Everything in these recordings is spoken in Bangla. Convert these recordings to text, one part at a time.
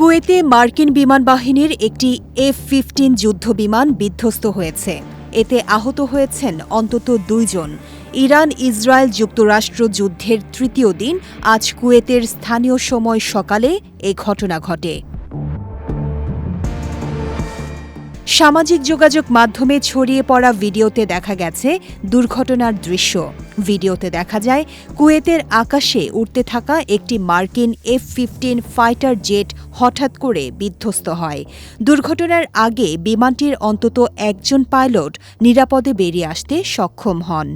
কুয়েতে মার্কিন বিমান বাহিনীর একটি F-15 যুদ্ধবিমান বিধ্বস্ত হয়েছে। এতে আহত হয়েছেন অন্তত ২ জন। ইরান ইসরায়েল যুক্তরাষ্ট্র যুদ্ধের তৃতীয় দিন আজ কুয়েতের স্থানীয় সময় সকালে এ ঘটনা ঘটে। সামাজিক যোগাযোগ মাধ্যমে ছড়িয়ে পড়া ভিডিওতে দেখা গেছে দুর্ঘটনার দৃশ্য। ভিডিওতে দেখা যায় কুয়েতের আকাশে উড়তে থাকা একটি মার্কিন F-15 ফাইটার জেট হঠাৎ করে বিধ্বস্ত হয়। দুর্ঘটনার আগে বিমানটির অন্তত একজন পাইলট নিরাপদে বেরিয়ে আসতে সক্ষম হন।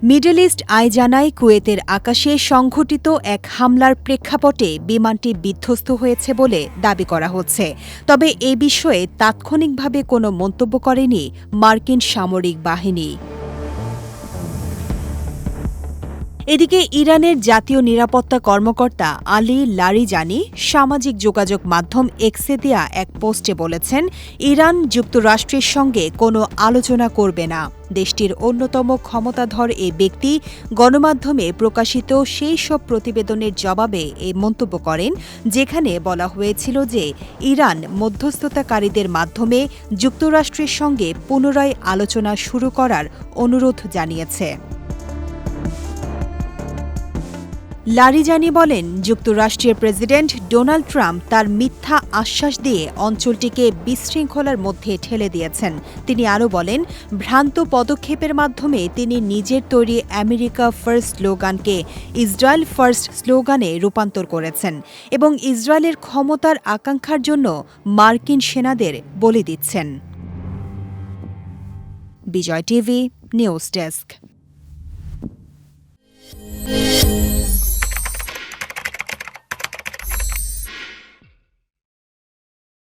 মিডল ইস্ট আই জানায় কুয়েতের আকাশে সংঘটিত এক হামলার প্রেক্ষাপটে বিমানটি বিধ্বস্ত হয়েছে বলে দাবি করা হচ্ছে। তবে এ বিষয়ে তাৎক্ষণিকভাবে কোনো মন্তব্য করেনি মার্কিন সামরিক বাহিনী। এদিকে ইরানের জাতীয় নিরাপত্তা কর্মকর্তা আলী লারিজানি সামাজিক যোগাযোগ মাধ্যম এক্সে দেয়া এক পোস্টে বলেছেন, ইরান যুক্তরাষ্ট্রের সঙ্গে কোনো আলোচনা করবে না। দেশটির অন্যতম ক্ষমতাধর এ ব্যক্তি গণমাধ্যমে প্রকাশিত সেই সব প্রতিবেদনের জবাবে এই মন্তব্য করেন, যেখানে বলা হয়েছিল যে ইরান মধ্যস্থতাকারীদের মাধ্যমে যুক্তরাষ্ট্রের সঙ্গে পুনরায় আলোচনা শুরু করার অনুরোধ জানিয়েছে। লারিজানি বলেন, যুক্তরাষ্ট্রের প্রেসিডেন্ট ডোনাল্ড ট্রাম্প তার মিথ্যা আশ্বাস দিয়ে অঞ্চলটিকে বিশৃঙ্খলার মধ্যে ঠেলে দিয়েছেন। তিনি আরও বলেন, ভ্রান্ত পদক্ষেপের মাধ্যমে তিনি নিজের তৈরি আমেরিকা ফার্স্ট স্লোগানকে ইসরায়েল ফার্স্ট স্লোগানে রূপান্তর করেছেন এবং ইসরায়েলের ক্ষমতার আকাঙ্ক্ষার জন্য মার্কিন সেনাদের বলি দিচ্ছেন। বিজয় টিভি নিউজ ডেস্ক।